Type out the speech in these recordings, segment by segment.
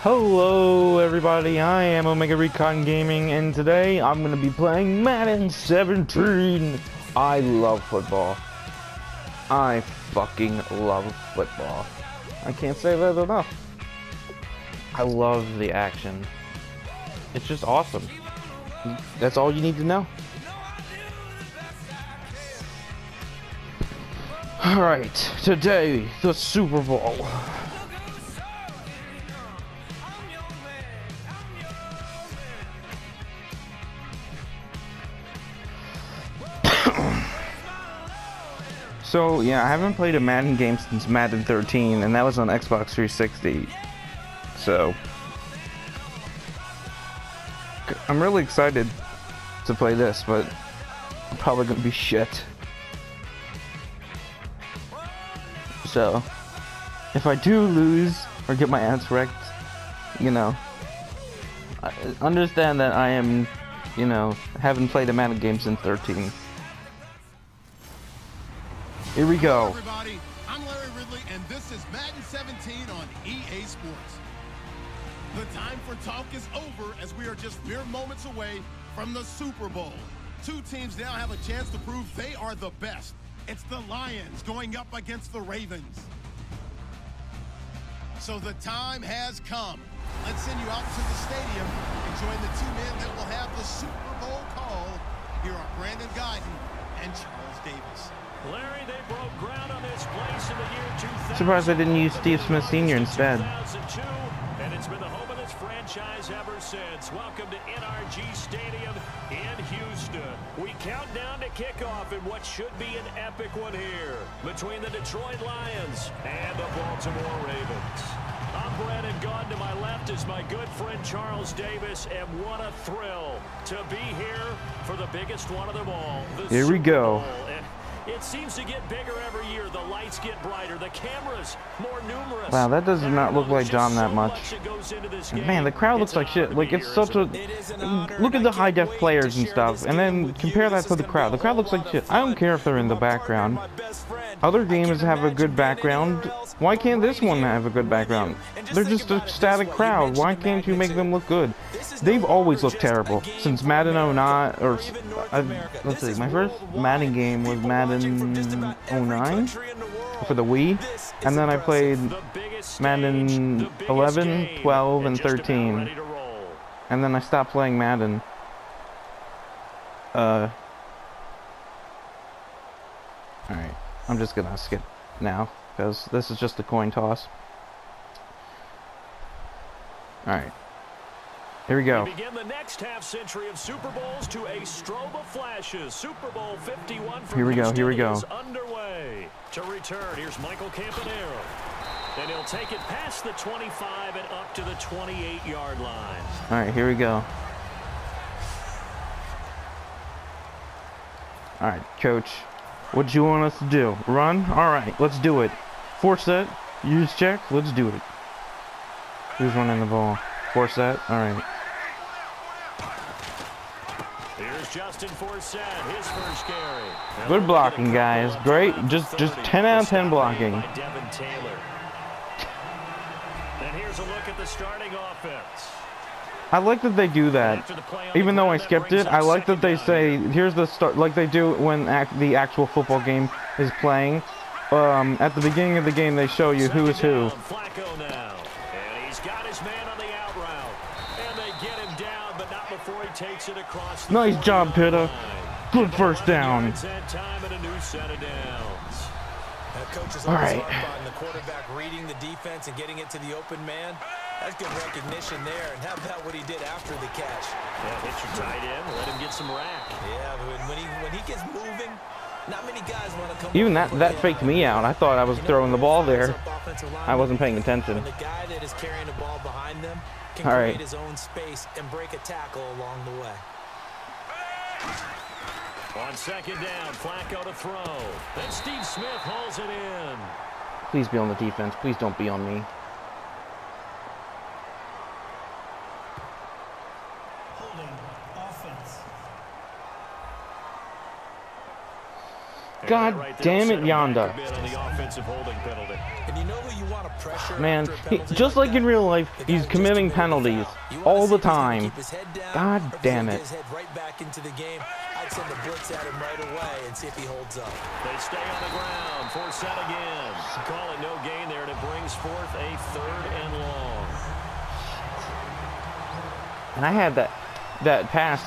Hello everybody, I am Omega Recon Gaming, and today I'm going to be playing Madden 17. I love football. I fucking love football. I can't say that enough. I love the action. It's just awesome. That's all you need to know. Alright, today, the Super Bowl. So, yeah, I haven't played a Madden game since Madden 13, and that was on Xbox 360. So, I'm really excited to play this, but I'm probably gonna be shit. So, if I do lose or get my ass wrecked, you know, understand that I am, you know, haven't played a Madden game since 13. Here we go. Hello everybody, I'm Larry Ridley, and this is Madden 17 on EA Sports. The time for talk is over as we are just mere moments away from the Super Bowl. Two teams now have a chance to prove they are the best. It's the Lions going up against the Ravens. So the time has come. Let's send you out to the stadium and join the two men that will have the Super Bowl call. Here are Brandon Guyton and Charles Davis. Larry, they broke ground on this place in the year 2000. Surprised I didn't use Steve Smith Sr. instead. 2002, and it's been the home of this franchise ever since. Welcome to NRG Stadium in Houston. We count down to kickoff in what should be an epic one here between the Detroit Lions and the Baltimore Ravens. I'm Brandon Gaunt. To my left is my good friend Charles Davis, and what a thrill to be here for the biggest one of them all. Here we go. It seems to get bigger every year. The lights get brighter. The cameras more numerous. Wow, that does not look like John that much. Man, the crowd looks like shit. Like, it's such a... Look at the high-def players and stuff, and then compare that to the crowd. The crowd looks like shit. I don't care if they're in the background. Other games have a good background. Why can't this one have a good background? They're just a static crowd. Why can't you make them look good? They've always looked terrible. Since Madden 09, or... let's see, my first Madden game was Madden 09 for the Wii, and then I played Madden 11, 12, and 13, and then I stopped playing Madden. Alright, I'm just gonna skip now, because this is just a coin toss. Alright. Here we go. We begin the next half century of Super Bowls to a strobe of flashes. Super Bowl 51 for Here we go, here we go. is underway. To return, here's Michael Campanaro. And he'll take it past the 25 and up to the 28-yard line. All right, here we go. All right, coach. What do you want us to do? Run? All right, let's do it. Force set. Use check. Let's do it. Who's running the ball? Force set. All right. Justin Forsett, his first carry. Good blocking, guys. Great. Just 10 out of 10 blocking. And here's a look at the starting offense. I like that they do that. Even though I skipped it, I like that they say, here's the start, like they do when the actual football game is playing. At the beginning of the game, they show you who is who. Flacco now. And he's got his man on the out route. And they get him down, but not before he takes it across the Nice job, Pitta. Good first down. All right. The quarterback reading the defense and getting it to the open man. That's good recognition there. And how about what he did after the catch? Yeah, hit your tight end, let him get some rack. Yeah, but when he gets moving, not many guys want to come. Even that faked me out. I thought I was throwing the ball there. I wasn't paying attention. The guy that is carrying the ball behind them can create his own space and break a tackle along the way. On second down, Flacco to throw. Then Steve Smith hauls it in. Please be on the defense. Please don't be on me. Holding offense. God damn it, Yonda. And you know who you want to pressure Man, after a penalty just like in that? real life, The guy he's just committing committed a penalties foul. You wanna all see the if he's gonna time. keep his head down, God or if he's damn gonna it. get his head right back into the game. I'd send a blitz at him right away and see if he holds up. They stay on the ground, force set again. Call it no gain there, and it brings forth a 3rd and long. And I had that pass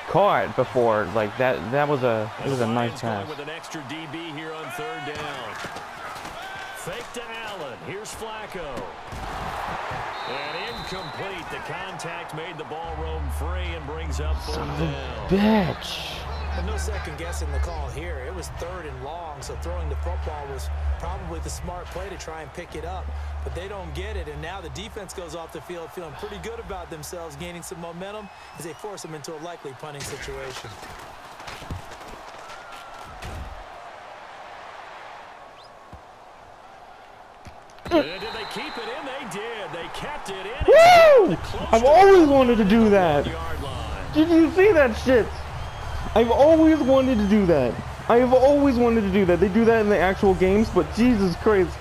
caught before, like that was a nice pass. With an extra DB here on 3rd down. Fake to Allen. Here's Flacco. And incomplete. The contact made the ball roam free and brings up 4th down. Bitch. But no second guessing the call here. It was 3rd and long, so throwing the football was probably the smart play to try and pick it up. But they don't get it, and now the defense goes off the field feeling pretty good about themselves, gaining some momentum as they force them into a likely punting situation. Did they keep it in? They did. They kept it in. Woo! I've always wanted to do that. Did you see that shit? I've always wanted to do that. I have always wanted to do that. They do that in the actual games, but Jesus Christ.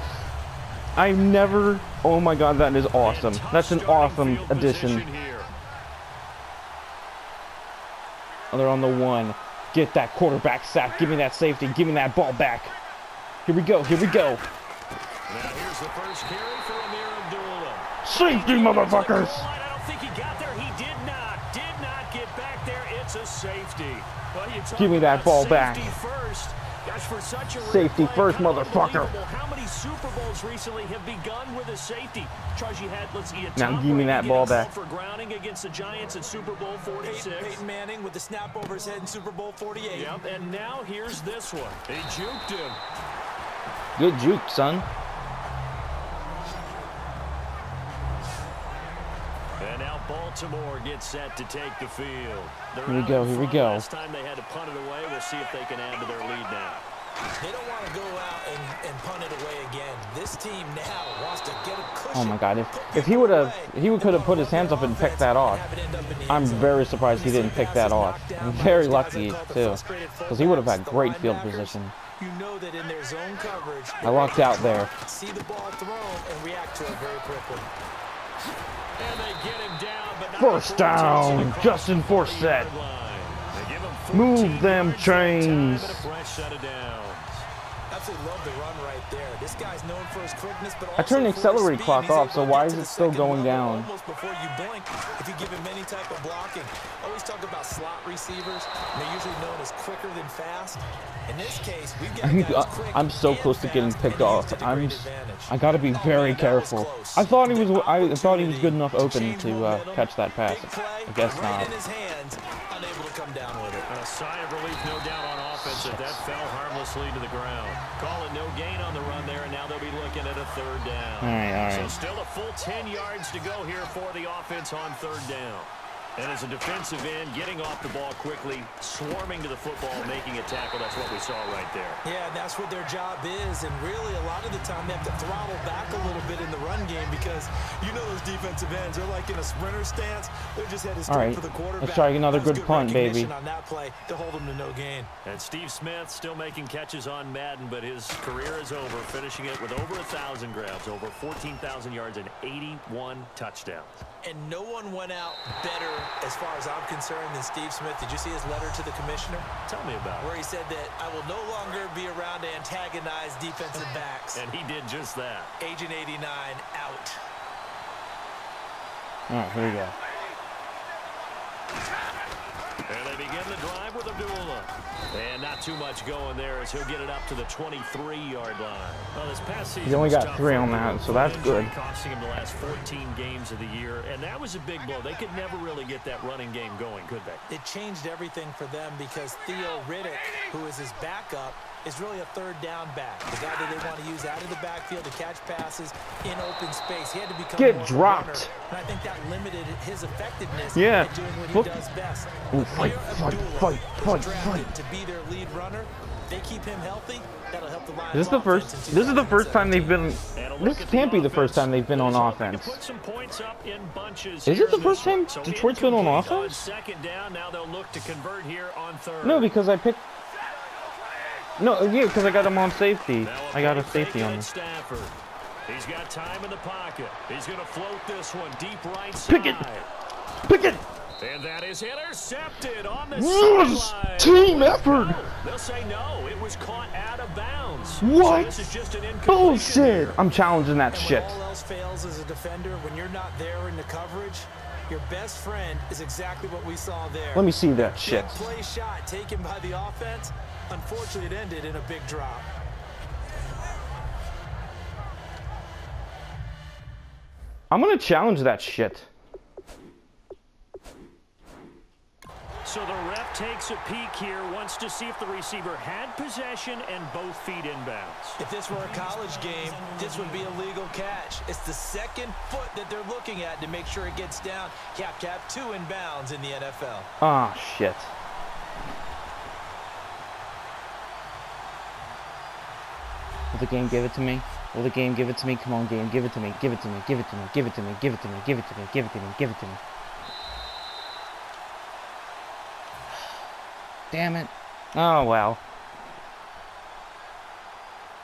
I've never... Oh my god, that is awesome. That's an awesome addition. Oh, they're on the 1. Get that quarterback sack. Give me that safety. Give me that ball back. Here we go. Here we go. Now here's the first carry for Amir Abdullah. Safety, motherfuckers! I don't think he got there. He did not get back there. It's a safety. Well, give me that ball back. First. Gosh, for such a safety first, motherfucker. How many Super Bowls recently have begun with a safety? Charles, you had, let's see, now give me that ball back. For grounding against the Giants in Super Bowl 46. Peyton Manning with the snap over his head in Super Bowl 48. Yep, and now here's this one. He juked him. Good juke, son. And now Baltimore gets set to take the field. Here we go, here we go. Last time they had to punt it away. We'll see if they can add to their lead now. They don't want to go out and punt it away again. This team now wants to get a cushion. Oh my god, if he could have put his hands up and picked that off. I'm very surprised he didn't pick that off. I'm very lucky too, because he would have had great field position. You know that in their zone coverage, I locked out there. See the ball thrown and react to it very quickly. And they get him down, but not first down, Justin Forsett. Move them chains. Absolutely love the run right there. This guy's known for his quickness, but I turned the accelerate clock off, so why is it still going down? Almost before you blink, if you give him any type of blocking. Always talk about slot receivers. They're usually known as quicker than fast. In this case, we've got I'm so close to getting picked off. I gotta be very careful. I thought he was good enough open to catch that pass. I guess not. Unable to come down with it. A sigh of relief, no doubt, on offense, that fell harmlessly to the ground. Call it no gain on the run there, and now they'll be looking at a 3rd down. All right. So still a full 10 yards to go here for the offense on 3rd down. And as a defensive end, getting off the ball quickly, swarming to the football, making a tackle, that's what we saw right there. Yeah, that's what their job is, and really a lot of the time they have to throttle back a little bit in the run game because you know those defensive ends, they're like in a sprinter stance. They're just headed straight for the quarterback. Let's try another good punt, baby. On that play to hold them to no gain. And Steve Smith still making catches on Madden, but his career is over, finishing it with over 1,000 grabs, over 14,000 yards, and 81 touchdowns. And no one went out better, as far as I'm concerned, than Steve Smith. Did you see his letter to the commissioner? Tell me about it. Where he said that I will no longer be around to antagonize defensive backs. And he did just that. Agent 89 out. All right, here we go. And they begin the drive with Abdullah. And not too much going there as he'll get it up to the 23-yard line. Well, this past season he only got 3 on that, so that's good. Costing him the last 14 games of the year, and that was a big blow. They could never really get that running game going, could they? It changed everything for them because Theo Riddick, who is his backup, is really a 3rd down back. The guy that they want to use out of the backfield to catch passes in open space. He had to become more dropped. And I think that limited his effectiveness in doing what he does best. Ooh, fight. To be their lead runner, they keep him healthy. That'll help the Lions. This is the first time they've been. This can't be the first time they've been on offense. Is it the first time Detroit's been on offense? Second down, now they'll look to convert here on 3rd. No, because I picked. No, yeah, because I got him on safety. I got a safety on him. He's got time in the pocket. He's going to float this one deep right side. Pick it! Pick it! And that is intercepted on the sideline. Team effort! No, they'll say no. It was caught out of bounds. What? So this is just an bullshit! I'm challenging that and shit. When all else fails as a defender, when you're not there in the coverage, your best friend is exactly what we saw there. Let me see that shit. Big play shot taken by the offense. Unfortunately, it ended in a big drop. I'm gonna challenge that shit. So the ref takes a peek here, wants to see if the receiver had possession and both feet inbounds. If this were a college game, this would be a legal catch. It's the second foot that they're looking at to make sure it gets down. Cap, 2 inbounds in the NFL. Ah, shit. Will the game give it to me? Will the game give it to me? Come on, game, give it to me. Give it to me. Give it to me. Give it to me. Give it to me. Give it to me. Give it to me. Give it to me. Damn it. Oh, well.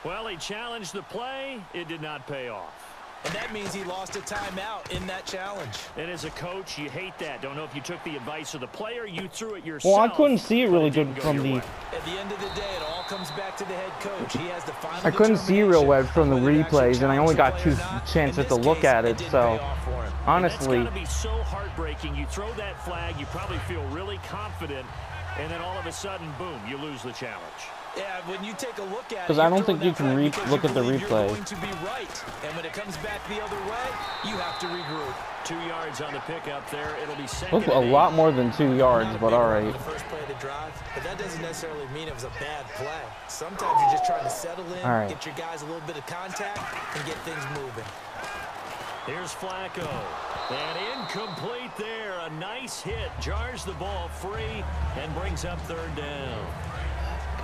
Well, he challenged the play. It did not pay off. And that means he lost a timeout in that challenge. And as a coach, you hate that. Don't know if you took the advice of the player, you threw it yourself. Well, I couldn't see it really good from the... At the end of the day, it all comes back to the head coach. He has the final I couldn't see real well from the replays, and I only got 2 chances to look at it, so... Honestly... It's got to be so heartbreaking. You throw that flag, you probably feel really confident, and then all of a sudden, boom, you lose the challenge. Yeah, when you take a look at it, because I don't think you can look at the replay. Going to be right. And when it comes back the other way, you have to regroup. 2 yards on the pickup there. It'll be second. A lot more than 2 yards, but all right. The first play of the drive, but that doesn't necessarily mean it was a bad play. Sometimes you're just trying to settle in, get your guys a little bit of contact, and get things moving. Here's Flacco. And incomplete there. A nice hit. Jars the ball free and brings up 3rd down.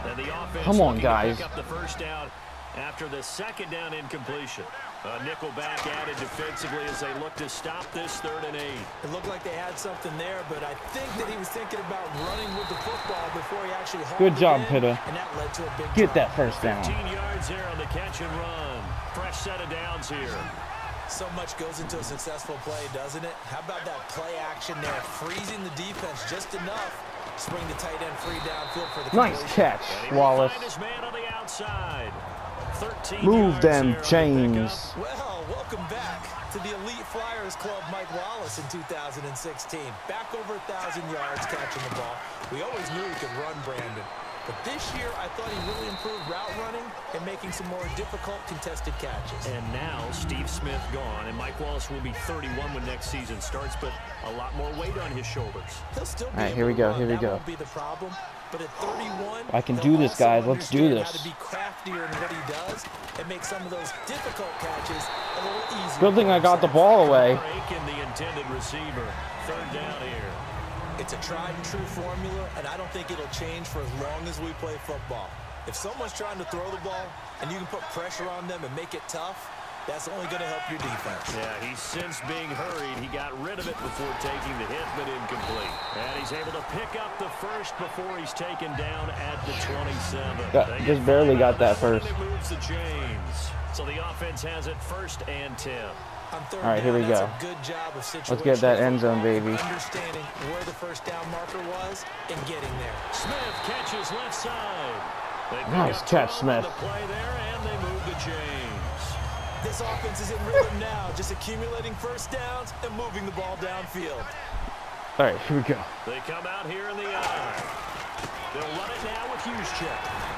And the offense Come on, guys. Pick up the first down after the 2nd down incompletion. A nickel back added defensively as they look to stop this 3rd and 8. It looked like they had something there, but I think that he was thinking about running with the football before he actually hauled Good job, it in, Pitta. and that led to a big Get drop. that first down. 15 yards there on the catch and run. Fresh set of downs here. So much goes into a successful play, doesn't it? How about that play action there, freezing the defense just enough. Swing the tight end free downfield for the nice catch, Wallace. His man on the outside. 13 Move them chains. Well, welcome back to the Elite Flyers Club, Mike Wallace in 2016. Back over 1,000 yards catching the ball. We always knew he could run, Brandon. But this year, I thought he really improved route running and making some more difficult contested catches. And now, Steve Smith gone, and Mike Wallace will be 31 when next season starts, but a lot more weight on his shoulders. He'll still be all right, here we go, here we go. That won't be the problem. But at 31, I can do this, guys. Let's do this. How to be craftier in what he does and make some of those difficult catches a little easier. Good thing I got the ball away. Break in the intended receiver. 3rd down here. It's a tried-and-true formula, and I don't think it'll change for as long as we play football. If someone's trying to throw the ball and you can put pressure on them and make it tough, that's only going to help your defense. Yeah, he's since being hurried. He got rid of it before taking the hit, but incomplete. And he's able to pick up the first before he's taken down at the 27. Just barely got that first. It moves the chains. So the offense has it 1st and 10. All right, here we go. Let's get that end zone, baby. Understanding where the first down marker was and getting there. Smith catches left side. Nice catch, Smith. The play there, and they move the chains. This offense is in rhythm now, just accumulating first downs and moving the ball downfield. All right, here we go. They come out here in the eye. They'll run it now with Juszczyk.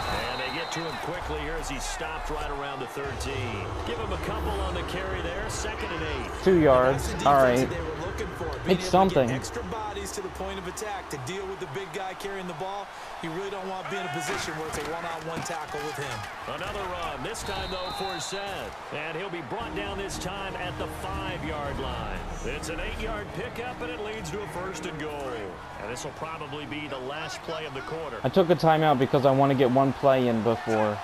And they get to him quickly here as he stopped right around the 13. Give him a couple on the carry there. 2nd and 8. 2 yards. All right. It's something. Extra bodies to the point of attack to deal with the big guy carrying the ball. You really don't want to be in a position where it's a one-on-one tackle with him. Another run. This time, though, for Seth. And he'll be brought down this time at the 5-yard line. It's an 8-yard pickup, and it leads to a 1st and goal. And this will probably be the last play of the quarter. I took a timeout because I want to get one play in before.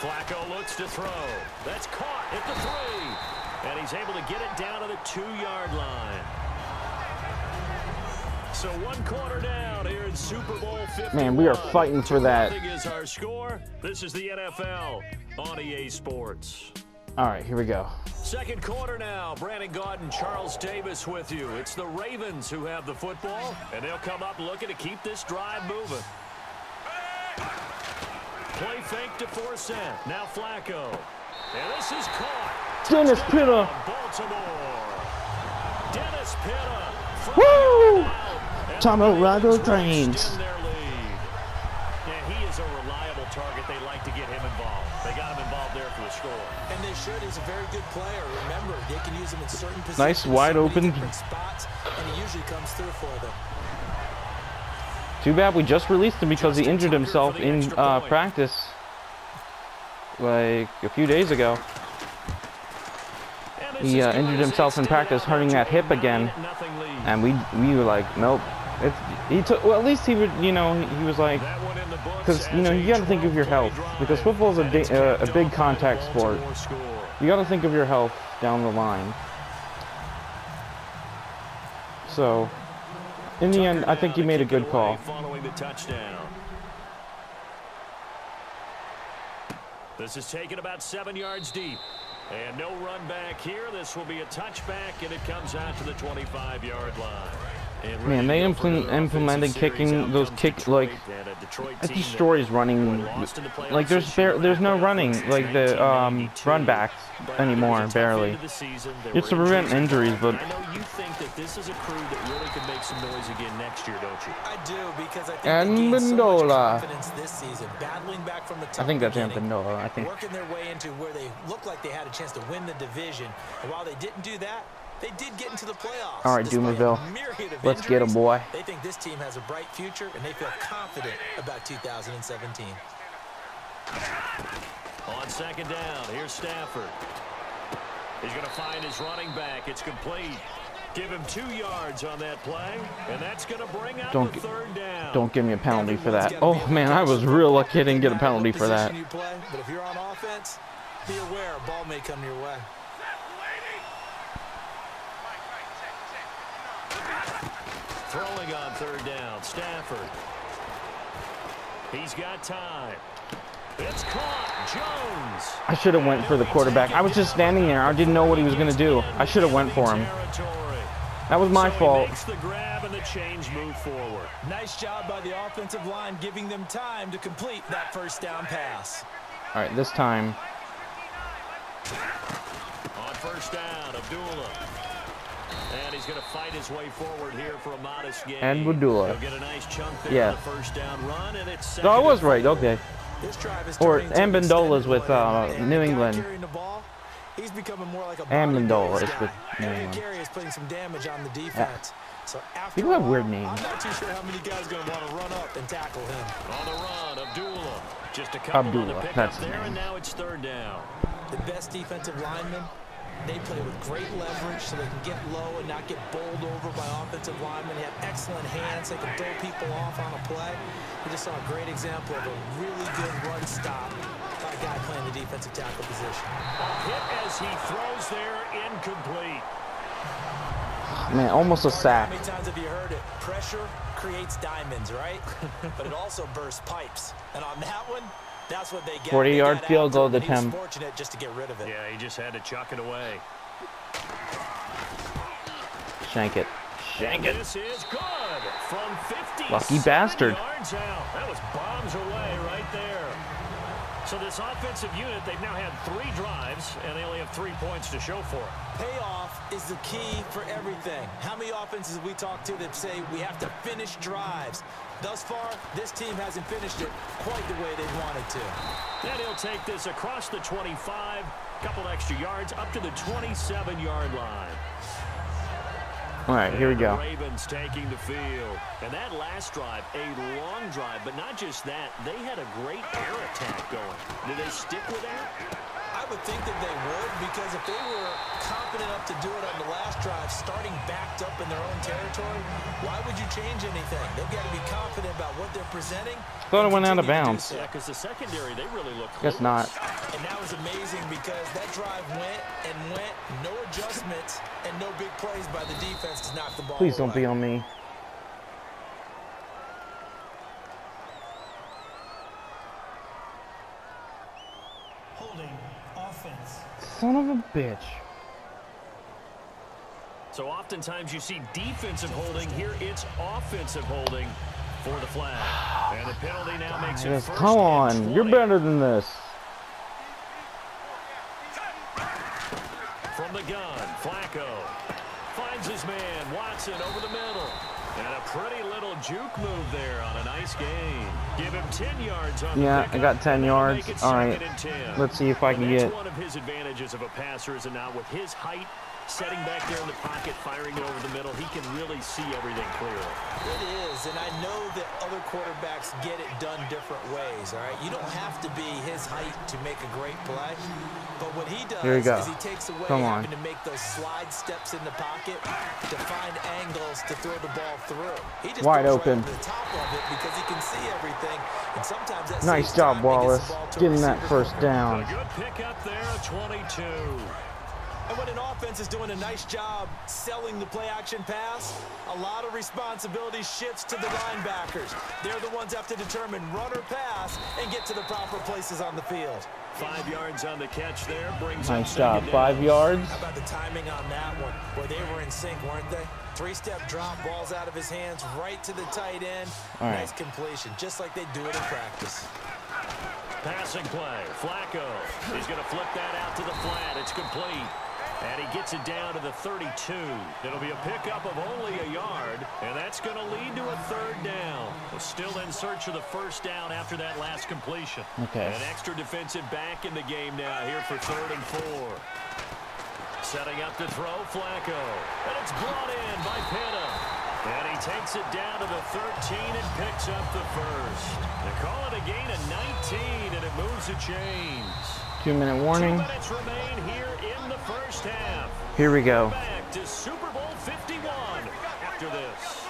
Flacco looks to throw. That's caught at the 3. And he's able to get it down to the 2-yard line. So 1 quarter down here in Super Bowl 51. Man, we are fighting for that. Is our score. This is the NFL on EA Sports. All right, here we go. 2nd quarter now. Brandon Gaudin, Charles Davis with you. It's the Ravens who have the football, and they'll come up looking to keep this drive moving. Play fake to force in. Now Flacco. And this is caught. Dennis Pitta. Baltimore. Dennis Pitta. Woo! Colorado Trains. Yeah, he is a reliable target. They like to get him involved. They got him involved there for the score. And they should. He's a very good player. Remember, they can use him in certain positions. Nice wide open spots, and he usually comes through for them. Too bad we just released him because he injured himself in practice like a few days ago. He injured himself in practice, hurting that hip again, and we were like, nope. He took, well, at least he would, you know, he was like, because you know you got to think of your health, because football is a big contact sport. You got to think of your health down the line. So, in the end, I think he made a good call. Following the touchdown. This is taken about 7 yards deep. And no run back here. This will be a touchback, and it comes out to the 25-yard line. Man, they implemented kicking those like it destroys running. Like there's no running like the run backs anymore, barely. It's to prevent injuries, but I know you think that this is a crew that really could make some noise again next year, don't you? I do, because I think they gained so much confidence this season, battling back from the top. I think that's Amendola. I think working their way into where they looked like they had a chance to win the division, and while they didn't do that, they did get into the playoffs. All right, Doomerville. Let's get him, boy. They think this team has a bright future, and they feel confident about 2017. On 2nd down, here's Stafford. He's going to find his running back. It's complete. Give him 2 yards on that play, and that's going to bring out the 3rd down. Don't give me a penalty for that. Oh, man, I was real lucky I didn't get a penalty for that. But if you're on offense, be aware a ball may come your way. Throwing on 3rd down, Stafford. He's got time. It's caught. Jones. I should have went for the quarterback. I was just standing there. I didn't know what he was going to do. I should have went for him. That was my fault. Makes the grab and the chains move forward. Nice job by the offensive line, giving them time to complete that 1st down pass. All right, this time. On 1st down, Abdullah. And he's going to fight his way forward here for a modest gain. And Abdullah. He'll get a nice chunk there on the 1st down run, and it's no, I was right. Okay. Or Amendola's with New England. He's becoming more like a Amendola is with New England. Carey is putting some damage on the defense. So people have weird names. I'm not too sure how many guys are going to want to run up and tackle him. On the run, Abdullah. Just a couple on the pick up there, and now it's 3rd down. The best defensive linemen, they play with great leverage so they can get low and not get bowled over by offensive linemen. They have excellent hands. They can throw people off on a play. We just saw a great example of a really good run stop by a guy playing the defensive tackle position. Hit as he throws there, incomplete. Man, almost a sack. How many times have you heard it? Pressure creates diamonds, right? But it also bursts pipes. And on that one, that's what they get. 40-yard field goal attempt. Fortunate just to get rid of it. Yeah, he just had to chuck it away. Shank it. Shank it. This is good from 50. Lucky bastard. Yards out. That was bombs away right there. So this offensive unit, they've now had 3 drives, and they only have 3 points to show for it. Payoff is the key for everything. How many offenses have we talked to that say we have to finish drives? Thus far, this team hasn't finished it quite the way they wanted to. And he'll take this across the 25, couple extra yards, up to the 27-yard line. All right, here we go. The Ravens taking the field. And that last drive, a long drive, but not just that. They had a great air attack going. Did they stick with that? I would think that they would, because if they were confident enough to do it on the last drive, starting backed up in their own territory, why would you change anything? They've got to be confident about what they're presenting. Thought it went out of bounds. Yeah, because the secondary, they really look Guess not. And that was amazing because that drive went and went, no adjustments, and no big plays by the defense to knock the ball Please don't away. be on me. Son of a bitch. So oftentimes you see defensive holding. Here it's offensive holding for the flag. And the penalty now makes it first. Come on, you're better than this. From the gun, Flacco finds his man, Watson, over the middle. And a pretty little juke move there on a nice gain. Give him 10 yards on Yeah, the I got 10 yards. All right, let's see if I can get. One of his advantages of a passer is now with his height, setting back there in the pocket, firing it over the middle, he can really see everything clearly. It is, and I know that other quarterbacks get it done different ways, all right? You don't have to be his height to make a great play, but what he does is he takes away having to make those slide steps in the pocket to find angles to throw the ball through. He just wide goes open. right to the top of it because he can see everything, and sometimes that Nice job, Wallace, getting that first down. A good pickup there, 22. And when an offense is doing a nice job selling the play-action pass, a lot of responsibility shifts to the linebackers. They're the ones that have to determine run or pass and get to the proper places on the field. 5 yards on the catch there. Brings nice job. 5 yards. How about the timing on that one? Where they were in sync, weren't they? 3-step drop, balls out of his hands, right to the tight end. Nice completion, just like they do it in practice. Passing play. Flacco. He's going to flip that out to the flat. It's complete. And he gets it down to the 32. It'll be a pickup of only a yard, and that's going to lead to a third down. We're still in search of the first down after that last completion. Okay. An extra defensive back in the game now here for 3rd and 4. Setting up to throw, Flacco. And it's brought in by Pinna. And he takes it down to the 13 and picks up the first. They call it a gain of 19, and it moves the chains. 2-minute warning. 2 minutes remain here in the first half. Here we go. Back to Super Bowl 51 after this.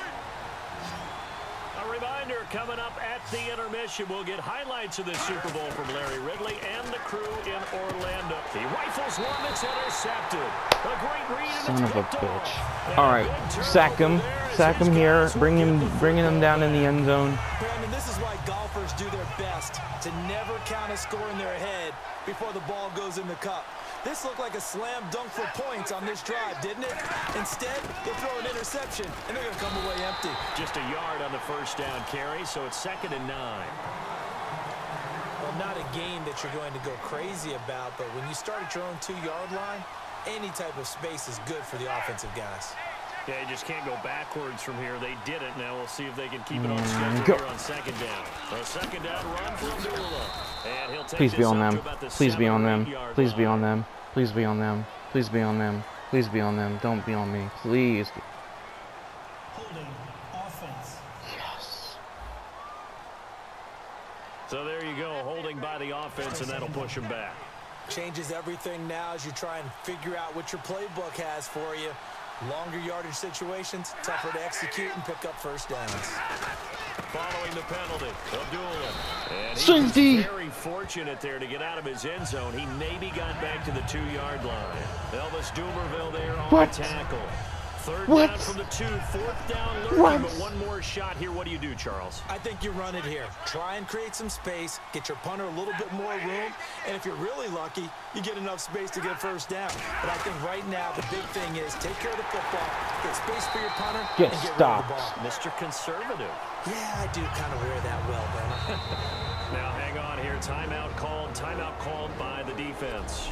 A reminder coming up at the intermission. We'll get highlights of the Super Bowl from Larry Ridley and the crew in Orlando. He rifles one that's intercepted. A great read and Son of a bitch. All right, sack him. Sack him here. Bringing him down in the end zone. Brandon, this is why golfers do their best to never count a score in their head before the ball goes in the cup. This looked like a slam dunk for points on this drive, didn't it? Instead, they throw an interception, and they're going to come away empty. Just a yard on the first down carry, so it's 2nd and 9. Well, not a game that you're going to go crazy about, but when you start at your own 2-yard line, any type of space is good for the offensive guys. Yeah, you just can't go backwards from here. They did it. Now we'll see if they can keep it on schedule here on 2nd down. A 2nd down run from Dula. And he'll take Please be on them. the Please be on them. 7-8 Please be line. on them. Please be on them. Please be on them. Please be on them. Don't be on me. Please. Holding offense. Yes. So there you go, holding by the offense, and that'll push him back. Changes everything now as you try and figure out what your playbook has for you. Longer yardage situations, tougher to execute and pick up first downs. Following the penalty, Abdullah. And Safety. he's very fortunate there to get out of his end zone. He maybe got back to the 2-yard line. Elvis Dumerville there on the tackle. 3rd down from the 2, 4th down lurking, but one more shot here. What do you do, Charles? I think you run it here. Try and create some space, get your punter a little bit more room, and if you're really lucky, you get enough space to get first down. But I think right now the big thing is take care of the football, get space for your punter, and get stopped. rid of the ball. Mr. Conservative. Yeah, I do kind of wear that well, Brennan. Now hang on here. Timeout called by the defense.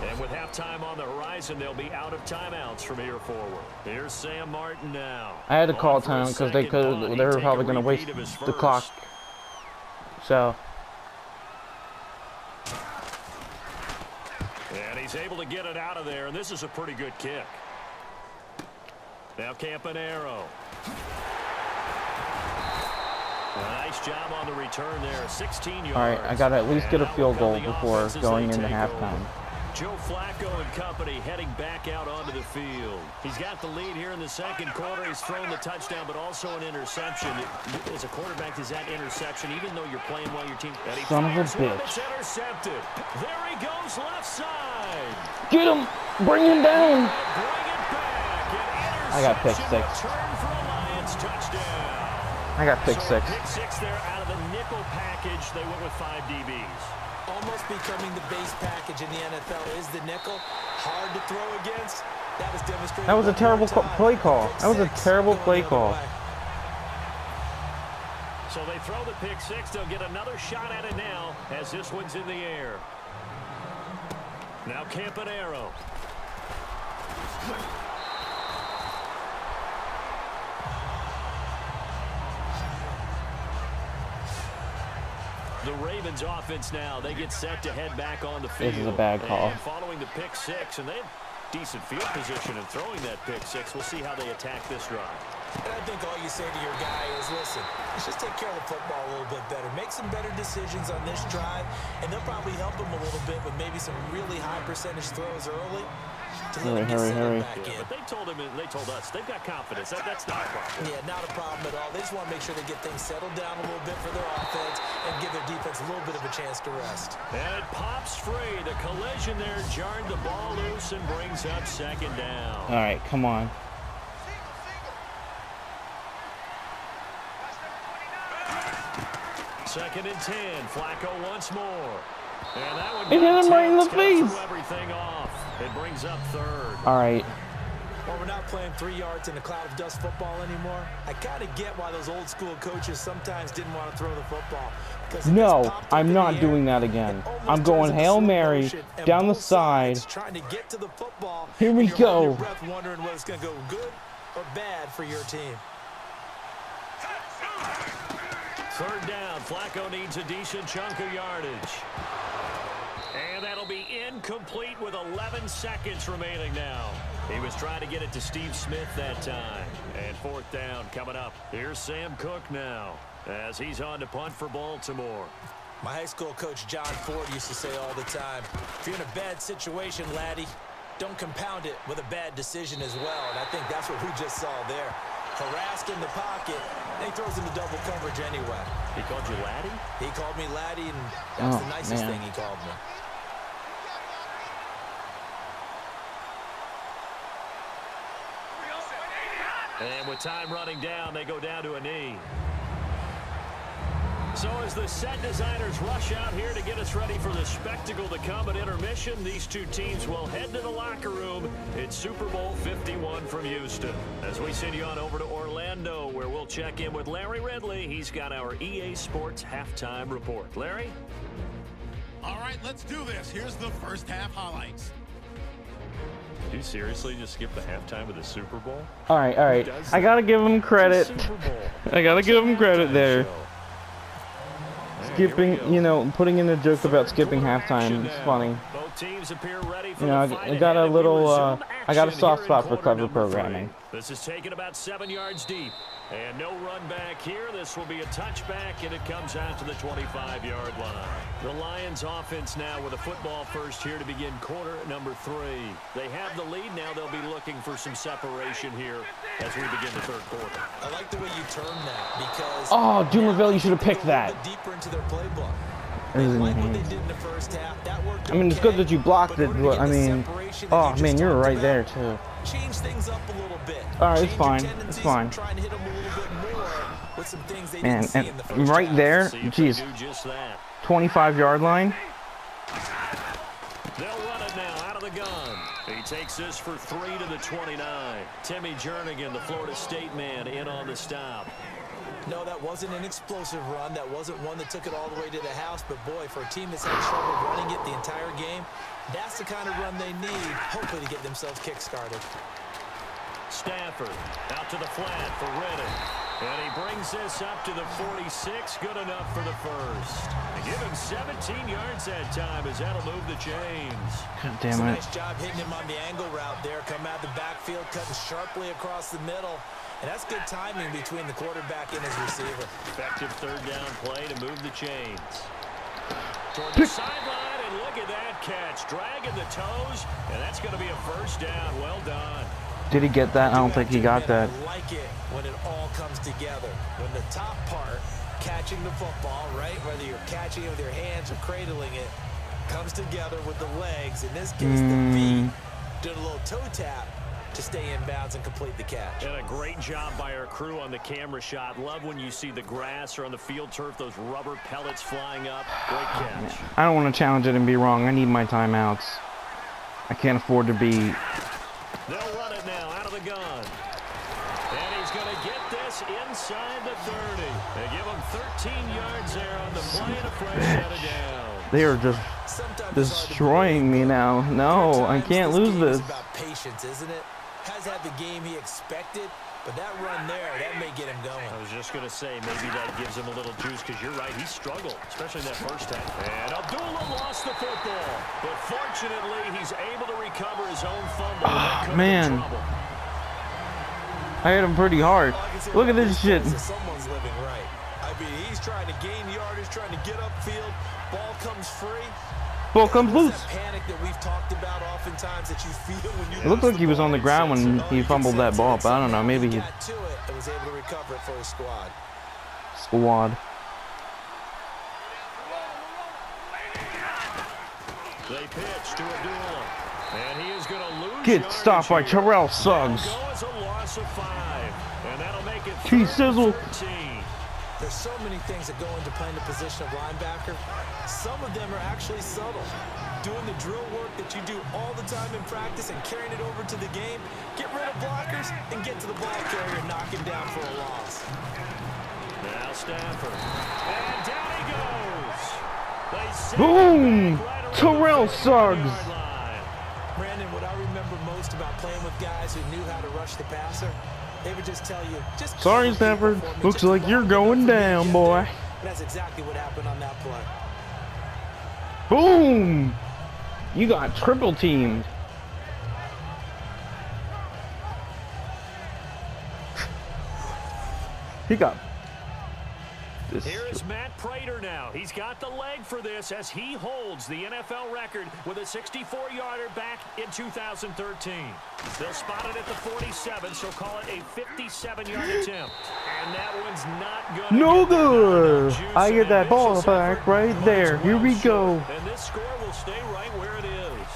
And with halftime on the horizon, they'll be out of timeouts from here forward. Here's Sam Martin now. I had to call time because they were probably going to waste the clock. So. And he's able to get it out of there, and this is a pretty good kick. Now Campanaro. A nice job on the return there, 16 yards. All right, I got to at least get a field goal before going into halftime. Joe Flacco and company heading back out onto the field. He's got the lead here in the 2nd quarter. He's thrown the touchdown, but also an interception. As a quarterback, is that interception, even though you're playing well, your team. Son of a bitch. It's intercepted. There he goes, left side. Get him. Bring him down. Bring it back. I got pick 6. Return for a Lions touchdown. I got pick 6. Pick 6 there out of the nickel package. They went with 5 DBs. almost becoming the base package in the NFL is the nickel. Hard to throw against. That is demonstrated. That was a terrible play call. That was a terrible play call. So they throw the pick six. They'll get another shot at it now as this one's in the air. Now Campanaro. The Ravens offense now, they get set to head back on the field. This is a bad call. And following the pick six, and they have decent field position in throwing that pick six. We'll see how they attack this drive. And I think all you say to your guy is, listen, let's just take care of the football a little bit better. Make some better decisions on this drive, and they'll probably help him a little bit with maybe some really high percentage throws early. Hurry. But they told us, they've got confidence. That's not a problem. Yeah, not a problem at all. They just want to make sure they get things settled down a little bit for their offense and give their defense a little bit of a chance to rest. And it pops free. The collision there jarred the ball loose and brings up second down. All right, come on. Second and 10. Flacco once more. And that one it hit him right in the face. Everything off. It brings up third. All right. Well, we're not playing 3 yards in a cloud of dust football anymore. I kind of get why those old school coaches sometimes didn't want to throw the football. No, I'm not doing that again. I'm going Hail Mary down the side. Trying to get to the football. Here we go. Wondering whether it's going to go good or bad for your team. Third down. Flacco needs a decent chunk of yardage. And that'll be incomplete with 11 seconds remaining now. He was trying to get it to Steve Smith that time. And fourth down coming up. Here's Sam Cook now as he's on to punt for Baltimore. My high school coach John Ford used to say all the time, if you're in a bad situation, laddie, don't compound it with a bad decision as well. And I think that's what we just saw there. Harassed in the pocket, and he throws into double coverage anyway. He called you laddie? He called me laddie, and that's the nicest thing he called me. And with time running down, they go down to a knee. So as the set designers rush out here to get us ready for the spectacle to come at intermission, these two teams will head to the locker room. It's Super Bowl 51 from Houston. As we send you on over to Orlando, where we'll check in with Larry Ridley. He's got our EA Sports halftime report. Larry? All right, let's do this. Here's the first half highlights. Did you seriously just skip the halftime of the Super Bowl? All right. I got to give him credit. I got to give him credit there. Skipping, you know, putting in a joke about skipping halftime. It's funny. Both teams appear ready for you know, I got a little, I got a soft spot for clever programming. This is taken about 7 yards deep. And no run back here. This will be a touchback, and it comes out to the 25-yard line. The Lions offense now with a football first here to begin quarter number 3. They have the lead. Now they'll be looking for some separation here as we begin the third quarter. I like the way you term that because... Oh, Dumerville, you should have picked that. Deeper into their playbook. Like what they did in the first half. That worked. I mean, it's good that you blocked it, but I mean... Oh, man, you were right there, too. Change things up a little bit. All right, it's fine. It's fine. Man, and right there, geez, 25-yard line. They'll run it now out of the gun. He takes this for 3 to the 29. Timmy Jernigan, the Florida State man, in on the stop. No, that wasn't an explosive run. That wasn't one that took it all the way to the house. But, boy, for a team that's had trouble running it the entire game, that's the kind of run they need, hopefully, to get themselves kick-started. Stafford out to the flat for Reddick. And he brings this up to the 46. Good enough for the first. They give him 17 yards that time as that'll move the chains. God damn it. Nice job hitting him on the angle route there. Come out the backfield, cutting sharply across the middle. And that's good timing between the quarterback and his receiver. Effective third down play to move the chains. Toward the sideline, and look at that catch. Dragging the toes, and that's going to be a first down. Well done. Did he get that? I don't think he got that. I like it when it all comes together. When the top part, catching the football, right, whether you're catching it with your hands or cradling it, comes together with the legs. In this case, the feet. Did a little toe tap. to stay in bounds and complete the catch. And a great job by our crew on the camera shot. Love when you see the grass or on the field turf, those rubber pellets flying up. Great catch. I don't want to challenge it and be wrong. I need my timeouts. I can't afford to be... They'll run it now out of the gun. And he's going to get this inside the 30. They give him 13 yards there on the play and a fresh set of down. They are just destroying me now. No, I can't lose this. It's about patience, isn't it? Has had the game he expected, but that run there, that may get him going. I was just going to say, maybe that gives him a little juice, because you're right, he struggled, especially in that first half. And Abdullah lost the football, but fortunately, he's able to recover his own fumble. Oh, man. I hit him pretty hard. Look at this shit. Someone's living right. I mean, he's trying to gain yardage, trying to get upfield. Ball comes free. Ball comes loose. Panic that we've talked about oftentimes that you feel when you It looked like he was on the ground when he fumbled that ball, but I don't know. Maybe he got to it and was able to recover it for his squad. They pitch to Abdullah, and he is going to lose. Get stopped by Terrell Suggs. It's a loss of 5, and that'll make it T-Sizzle. 13. There's so many things that go into playing the position of linebacker. Some of them are actually subtle. Doing the drill work that you do all the time in practice and carrying it over to the game. Get rid of blockers and get to the ball carrier and knock him down for a loss. Now Stafford. And down he goes. Boom! Terrell Suggs. Brandon, what I remember most about playing with guys who knew how to rush the passer, they would just tell you, just sorry, Stafford. Looks like you're going down, boy. That's exactly what happened on that play. Boom! You got triple teamed. He got this. Here is Matt Prater now. He's got the leg for this as he holds the NFL record with a 64-yarder back in 2013. They'll spot it at the 47, so call it a 57-yard attempt. And that one's not good. No good. I get that ball back right there. Here we go. And this score will stay right where it is.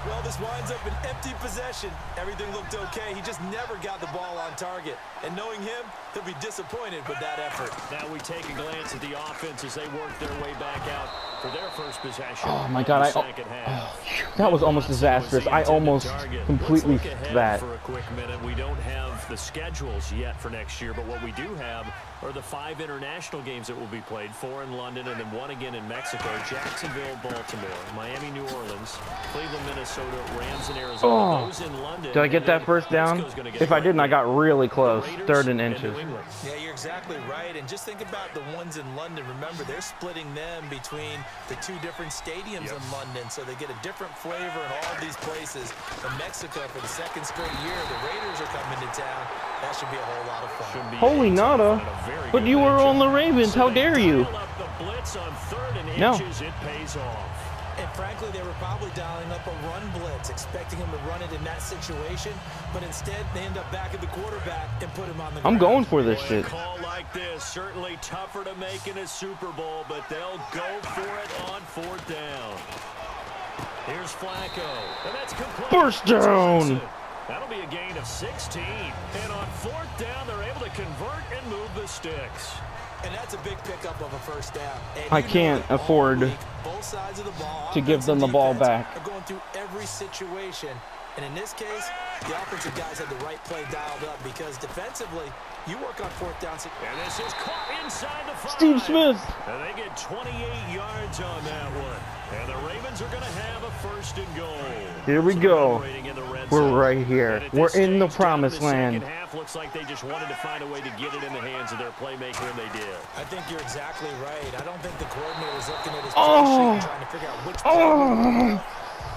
Well, this winds up an empty possession. Everything looked okay. He just never got the ball on target. And knowing him, he'll be disappointed with that effort. Now we take a glance at the offense as they work their way back out for their first possession. Oh my God! That was almost disastrous. I almost completely that. For a quick minute, we don't have the schedules yet for next year, but what we do have are the 5 international games that will be played: 4 in London and then 1 again in Mexico. Jacksonville, Baltimore, Miami, New Orleans, Cleveland, Minnesota, Rams, and Arizona. Those in London. Did I get that first down? If I didn't, I got really close. 3rd and inches. Yeah, you're exactly right. And just think about the ones in London. Remember, they're splitting them between the 2 different stadiums in London, so they get a different flavor in all of these places. In Mexico, for the 2nd straight year, the Raiders are coming to town. That should be a whole lot of fun. Holy nada! But you were on the Ravens. How dare you? No. It pays off. And frankly, they were probably dialing up a run blitz, expecting him to run it in that situation, but instead they end up back at the quarterback and put him on the ground. I'm going for this shit. A call like this, certainly tougher to make in a Super Bowl, but they'll go for it on 4th down. Here's Flacco, and that's complete. First down. That'll be a gain of 16. And on 4th down, they're able to convert and move the sticks. And that's a big pickup of a first down. I can't afford both sides of the ball, to give them the ball back. Are going through every situation. And in this case, the offensive guys had the right play dialed up because defensively, you work on 4th down. And this is caught inside the 5. Steve Smith. And they get 28 yards on that one. And the Ravens are going to have a 1st and goal. Here we go. We're right here. We're in the promised land. Half looks like they just wanted to find a way to get it in the hands of their playmaker, and they did. I think you're exactly right. I don't think the coordinator's looking at his play sheet trying to figure out which play.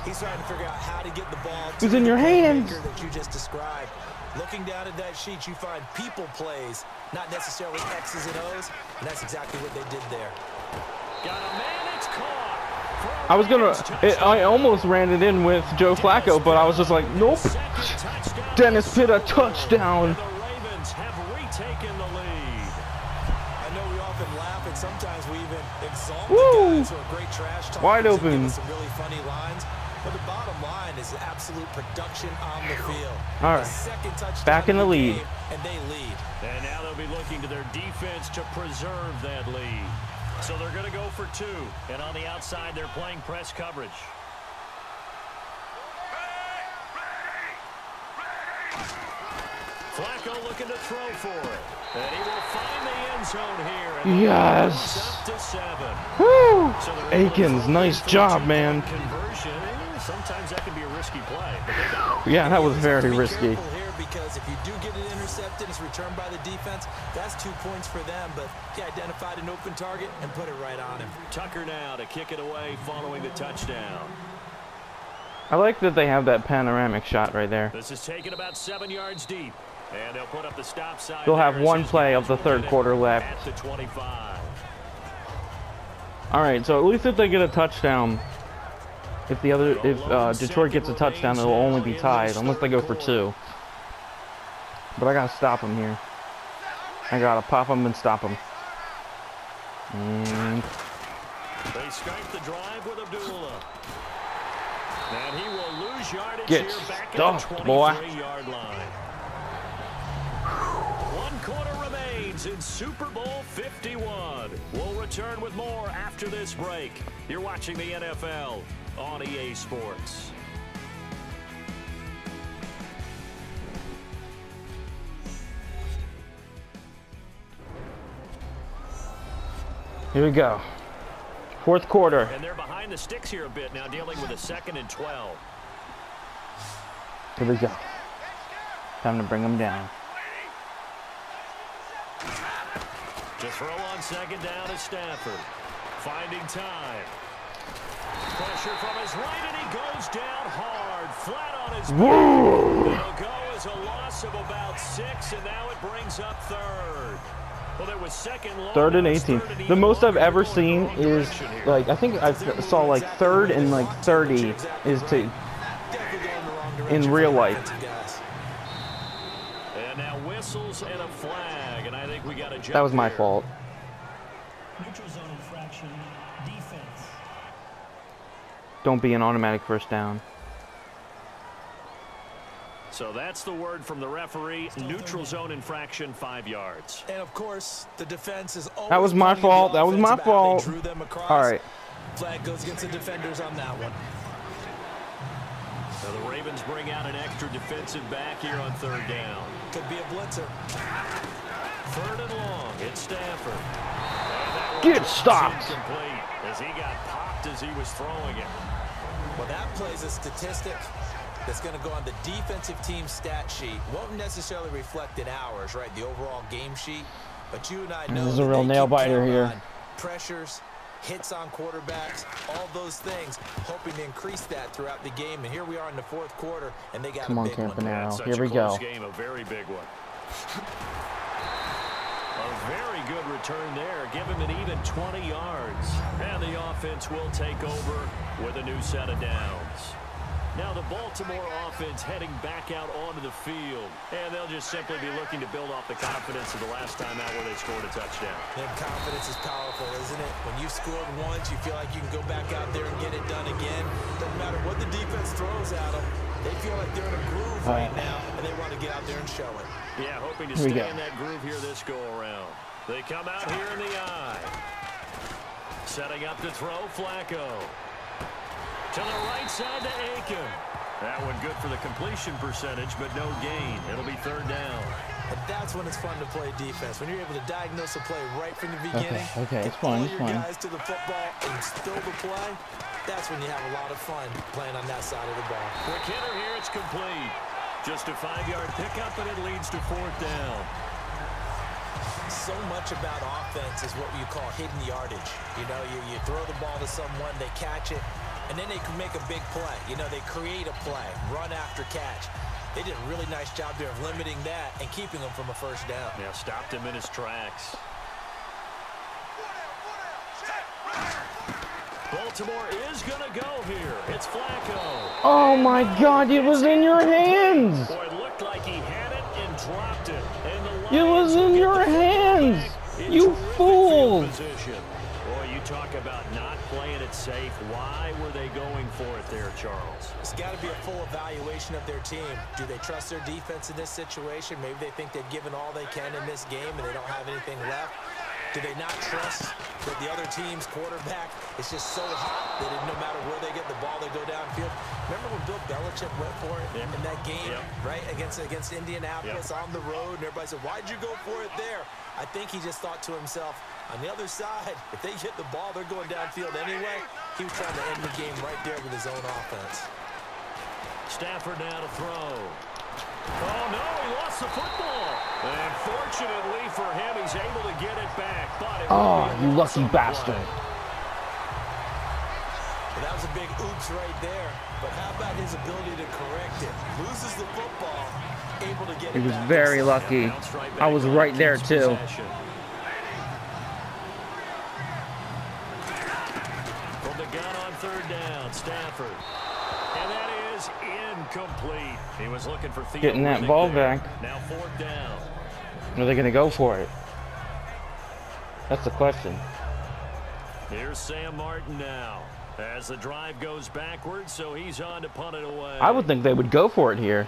He's trying to figure out how to get the ball to in your hands that you just described. Looking down at that sheet, you find people plays, not necessarily X's and O's, and that's exactly what they did there. Got a man, it's caught. I almost ran it in with Joe Flacco, but I was just like, nope. Dennis Pitt, a touchdown. The Ravens have retaken the lead. I know we often laugh, and sometimes we even exalt the guys who are great trash talkers. Wide open. Some really funny lines. But the bottom line is absolute production on the field. All right. Second touchdown Back in the lead. game, and they lead. And now they'll be looking to their defense to preserve that lead. So they're going to go for 2. And on the outside, they're playing press coverage. Flacco looking to throw for it. And he will find the end zone here. And yes. Up to 7. Woo! So Akins, nice job, man. Conversion. Sometimes that can be a risky play. But they got it. Yeah, that was very risky. Here because if you do get it intercepted, it's returned by the defense. That's 2 points for them. But he identified an open target and put it right on him. Tucker now to kick it away following the touchdown. I like that they have that panoramic shot right there. This is taken about 7 yards deep. And they'll put up the stop sign. They'll have one play of the third quarter left. At the 25. All right, so at least if they get a touchdown, if Detroit gets a touchdown, it'll only be tied unless they go for 2. But I gotta stop them here. I gotta pop them and stop them. And they start the drive with Abdullah. And he will lose yardage get here back stuffed, at the boy. 23-yard line. 1 quarter remains in Super Bowl 51. We'll return with more after this break. You're watching the NFL on EA Sports. Here we go. Fourth quarter. And they're behind the sticks here a bit now, dealing with a 2nd and 12. Here we go. Time to bring them down. To throw on 2nd down is Stafford. Finding time. Pressure from his right, and he goes down hard, flat on his back. It'll go as a loss of about 6, and now it brings up 3rd. Well, there was 2nd long. 3rd and 18. The most I've ever seen is, like, I think I saw, like, 3rd and, like, 30 is to, in real life. And now whistles and a flag, and I think we got a jump. That was my here. fault. Neutral zone infraction, defense. Don't be an automatic first down. So that's the word from the referee. Neutral zone infraction, 5 yards. And of course, the defense is always. That was my fault. That was my fault. All right. Flag goes against the defenders on that one. So the Ravens bring out an extra defensive back here on 3rd down. Could be a blitzer. 3rd and long. It's Stafford. Get stopped. Incomplete as he got popped as he was throwing it. Well, that plays a statistic that's going to go on the defensive team stat sheet. Won't necessarily reflect in ours, right? The overall game sheet. But you and I know this is a real nail biter here. Pressures, hits on quarterbacks, all those things, hoping to increase that throughout the game. And here we are in the 4th quarter, and they got Come a on, big one. Campanaro. Here Such we a close go. Game, a very big one. A very good return there. Give him an even 20 yards. And the offense will take over with a new set of downs. Now the Baltimore offense heading back out onto the field. And they'll just simply be looking to build off the confidence of the last time out where they scored a touchdown. And confidence is powerful, isn't it? When you've scored once, you feel like you can go back out there and get it done again. Doesn't matter what the defense throws at them. They feel like they're in a groove right now, and they want to get out there and show it. Yeah, hoping to stay in that groove here this go-around. They come out here in the eye. Setting up to throw, Flacco. To the right side to Aiken. That one good for the completion percentage, but no gain. It'll be 3rd down. And that's when it's fun to play defense. When you're able to diagnose a play right from the beginning. Okay, it's fine, it's fine. Guys to the football and still the play. That's when you have a lot of fun playing on that side of the ball. Quick hitter here, it's complete. Just a 5-yard pickup, and it leads to 4th down. So much about offense is what you call hidden yardage. You know, you throw the ball to someone, they catch it, and then they can make a big play. You know, they create a play, run after catch. They did a really nice job there of limiting that and keeping them from a first down. Yeah, stopped him in his tracks. Baltimore is going to go here. It's Flacco. Oh my God! It was in your hands. Boy, it looked like he had it and dropped it. And It was in your hands. You fool! Boy, you talk about not playing it safe. Why were they going for it there, Charles? It's got to be a full evaluation of their team. Do they trust their defense in this situation? Maybe they think they've given all they can in this game and they don't have anything left. Do they not trust that the other team's quarterback is just so hot that no matter where they get the ball, they go downfield? Remember when Bill Belichick went for it in that game, right, against Indianapolis on the road, and everybody said, why'd you go for it there? I think he just thought to himself, on the other side, if they get the ball, they're going downfield anyway. He was trying to end the game right there with his own offense. Stafford now to throw. Oh, no, he lost the football. And fortunately for him, he's able to get it back. But oh, you lucky bastard. Well, that was a big oops right there. But how about his ability to correct it? Loses the football, able to get it back. He was very lucky. I was right there, too. From the gun on third down, Stafford. And that is incomplete. He was looking for getting that ball back. Now fourth down. Are they going to go for it? That's the question. Here's Sam Martin now. As the drive goes backwards, so he's on to punt it away. I would think they would go for it here.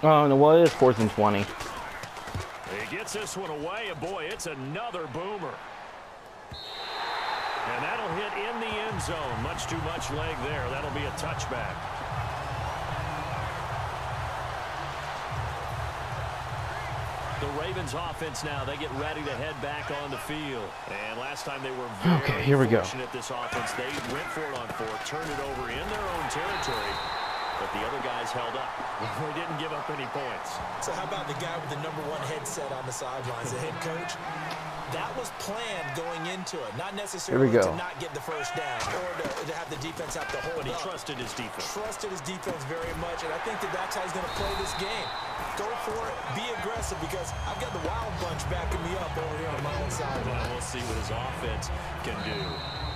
Oh, no, well, it is 4th and 20. He gets this one away, and boy, it's another boomer. And that'll hit in the end zone. Much too much leg there. That'll be a touchback. The Ravens offense now, they get ready to head back on the field. And last time they were very fortunate, this offense. They went for it on fourth, turned it over in their own territory. But the other guys held up. They didn't give up any points. So how about the guy with the #1 headset on the sidelines, the head coach? That was planned going into it. Not necessarily to not get the first down or to have the defense have to hold up. But he trusted his defense. Trusted his defense very much, and I think that's how he's going to play this game. Go for it. Be aggressive because I've got the Wild Bunch backing me up over here on my own side. Well, we'll see what his offense can do.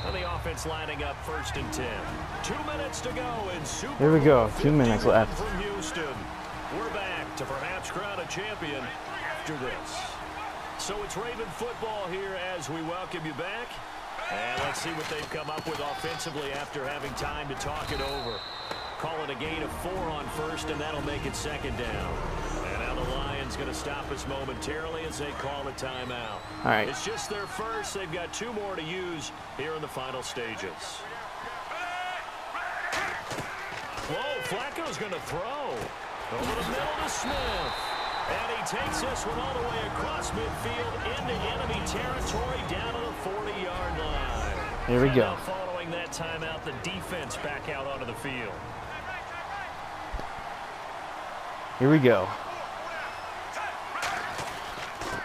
And the offense lining up 1st and 10. 2 minutes to go in Super Bowl. Here we go. 2 minutes left. From Houston. We're back to perhaps crown a champion after this. So it's Raven football here as we welcome you back. And let's see what they've come up with offensively after having time to talk it over. Call it a gain of 4 on first, and that'll make it 2nd down. And now the Lions going to stop us momentarily as they call a timeout. All right. It's just their first. They've got 2 more to use here in the final stages. Whoa, Flacco's going to throw. Over the middle to Smith. And he takes this one all the way across midfield into enemy territory down to the 40-yard line. Here we go. Following that timeout, the defense back out onto the field. Here we go.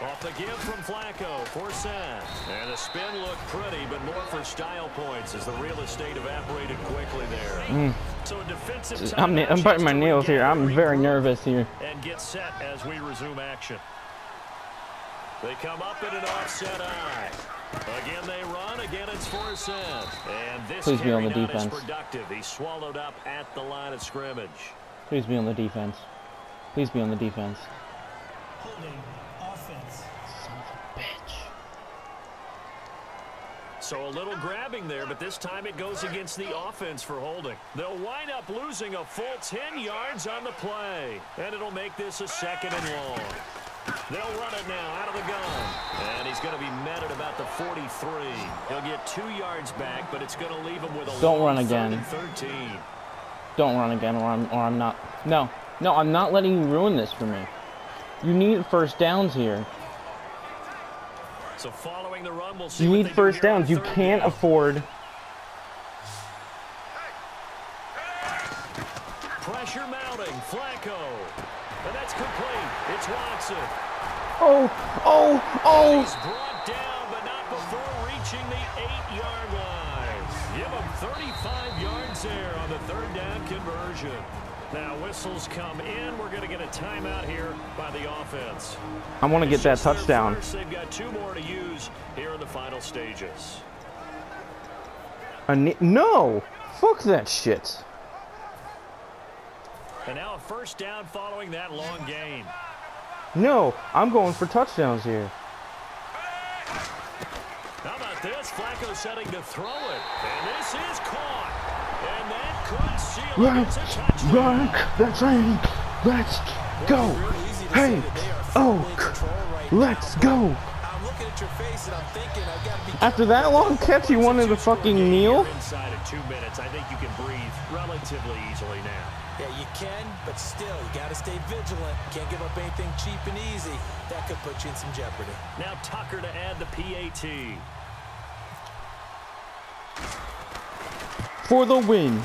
Off the give from Flacco for Sam. And the spin looked pretty, but more for style points as the real estate evaporated quickly there. So a defensive I'm biting my nails here. I'm very nervous here. And get set as we resume action. They come up in an offset eye. Again they run. Again it's for Sam. And this Please be on the carry down is defense. productive. He's swallowed up at the line of scrimmage. Please be on the defense. Please be on the defense. Holding offense. Son of a bitch. So a little grabbing there, but this time it goes against the offense for holding. They'll wind up losing a full 10 yards on the play. And it'll make this a 2nd and long. They'll run it now out of the gun. And he's going to be met at about the 43. He'll get 2 yards back, but it's going to leave him with a Don't long run again. 13. Don't run again or I'm not. No, I'm not letting you ruin this for me. You need first downs here. So following the run, we'll see. You need first downs. You can't afford. Pressure mounting. Flacco. And that's complete. It's Watson. Oh! He's brought down, but not before reaching the 8-yard line. Give him 35 yards there on the 3rd down conversion. Now whistles come in. We're going to get a timeout here by the offense. I want to get that touchdown. They've got 2 more to use here in the final stages. No! Fuck that shit. And now a first down following that long gain. No, I'm going for touchdowns here. How about this? Flacco setting to throw it. And this is caught. And that could seal it. It's a touchdown. That's right. Let's go. Hey, Oak. Let's go. I'm looking at your face and I'm thinking I've got to be After that long catch, you wanted to fucking kneel? Inside of 2 minutes, I think you can breathe relatively easily now. Yeah, you can, but still, you got to stay vigilant. Can't give up anything cheap and easy. That could put you in some jeopardy. Now Tucker to add the PAT. For the win.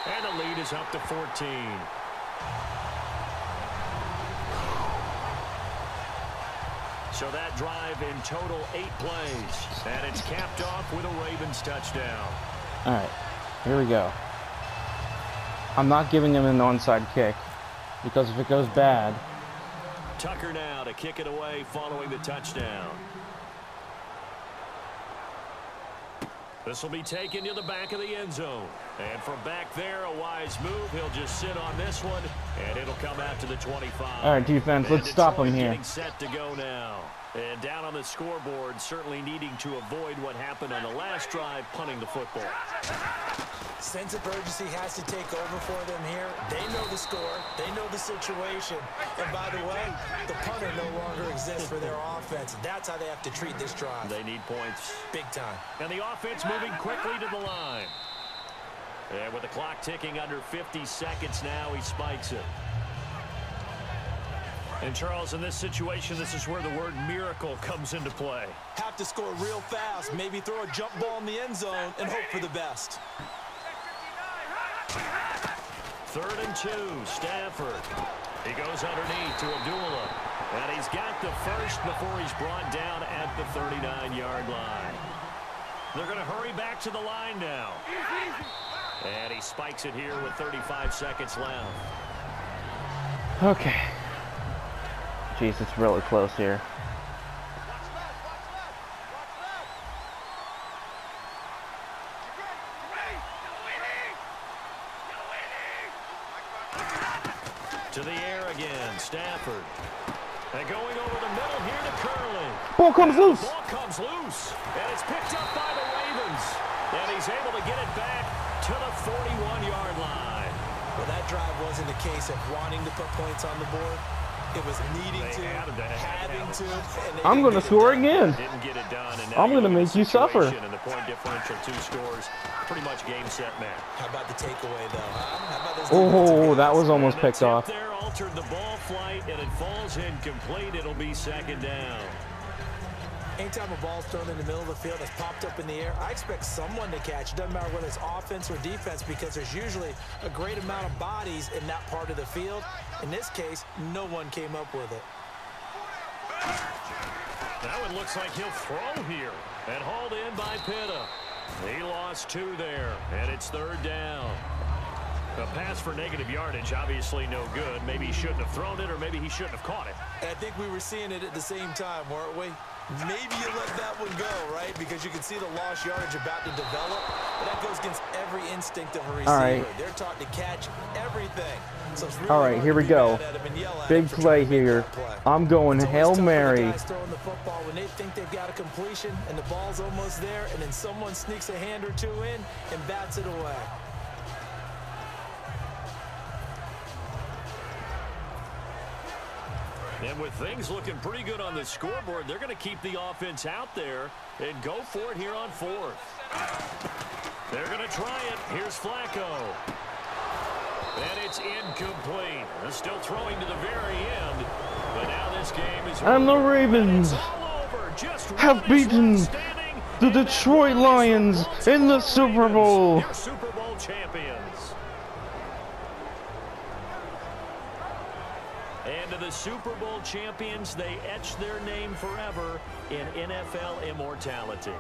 And the lead is up to 14. So that drive in total 8 plays. And it's capped off with a Ravens touchdown. All right, here we go. I'm not giving him an onside kick because if it goes bad. Tucker now to kick it away following the touchdown. This will be taken to the back of the end zone. And from back there, a wise move. He'll just sit on this one, and it'll come out to the 25. All right, defense, let's stop him here. Getting set to go now. And down on the scoreboard, certainly needing to avoid what happened on the last drive, punting the football. Sense of urgency has to take over for them here. They know the score. They know the situation. And by the way, the punter no longer exists for their offense. That's how they have to treat this drive. They need points. Big time. And the offense moving quickly to the line. And with the clock ticking under 50 seconds now, he spikes it. And Charles, in this situation, this is where the word miracle comes into play. Have to score real fast. Maybe throw a jump ball in the end zone and hope for the best. 3rd and 2, Stafford. He goes underneath to Abdullah. And he's got the first before he's brought down at the 39-yard line. They're going to hurry back to the line now. And he spikes it here with 35 seconds left. Okay. Jeez, it's really close here. To the air again, Stafford. And going over the middle here to Curley. Ball comes loose. Ball comes loose. And it's picked up by the Ravens. And he's able to get it back to the 41-yard line. Well, that drive wasn't a case of wanting to put points on the board. It was needing to, having to. I'm going to score again. Didn't get it done. And I'm going to make you suffer. And the point differential, 2 scores, pretty much game, set, match. How about the takeaway, though? How about this? Oh, that was almost picked off. There altered the ball flight, and it falls incomplete. It'll be 2nd down. Anytime a ball's thrown in the middle of the field that's popped up in the air, I expect someone to catch. It doesn't matter whether it's offense or defense because there's usually a great amount of bodies in that part of the field. In this case, no one came up with it. Now it looks like he'll throw here. And hauled in by Pitta. He lost 2 there, and it's 3rd down. A pass for negative yardage, obviously no good. Maybe he shouldn't have thrown it, or maybe he shouldn't have caught it. And I think we were seeing it at the same time, weren't we? Maybe you let that one go, right? Because you can see the lost yardage about to develop. But that goes against every instinct of a receiver. All right. They're taught to catch everything. So it's really All right, here we go. Big play here. I'm going Hail Mary. Guys throwing the football when they think they've got a completion and the ball's almost there, and then someone sneaks a hand or 2 in and bats it away. And with things looking pretty good on the scoreboard, they're going to keep the offense out there and go for it here on 4th. They're going to try it. Here's Flacco. And it's incomplete. They're still throwing to the very end. But now this game is over. And the Ravens have beaten the Detroit Lions in the Super Bowl. Your Super Bowl champions. And to the Super Bowl champions, they etch their name forever in NFL immortality.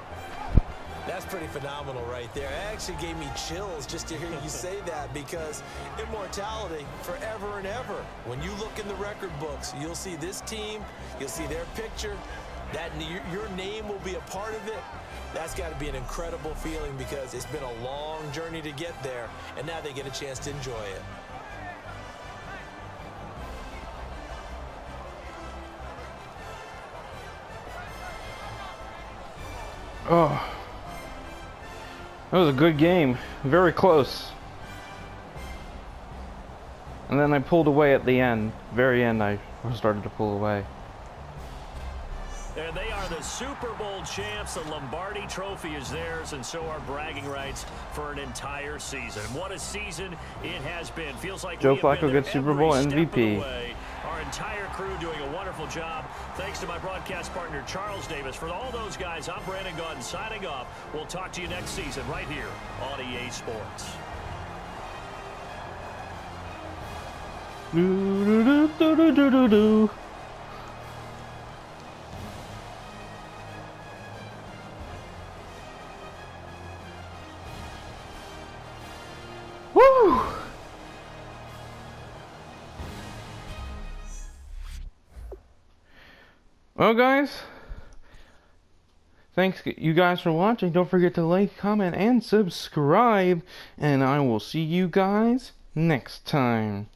That's pretty phenomenal right there. It actually gave me chills just to hear you say that, because immortality forever and ever. When you look in the record books, you'll see this team, you'll see their picture, that your name will be a part of it. That's got to be an incredible feeling because it's been a long journey to get there, and now they get a chance to enjoy it. Oh, that was a good game. Very close. And then I pulled away at the end. Very end, I started to pull away. And they are the Super Bowl champs. The Lombardi Trophy is theirs, and so are bragging rights for an entire season. What a season it has been. Feels like Joe Flacco gets Super Bowl MVP. Our entire crew doing a wonderful job. Thanks to my broadcast partner, Charles Davis. For all those guys, I'm Brandon Gunn signing off. We'll talk to you next season right here on EA Sports. Woo! Well, guys, thanks you guys for watching. Don't forget to like, comment, and subscribe, and I will see you guys next time.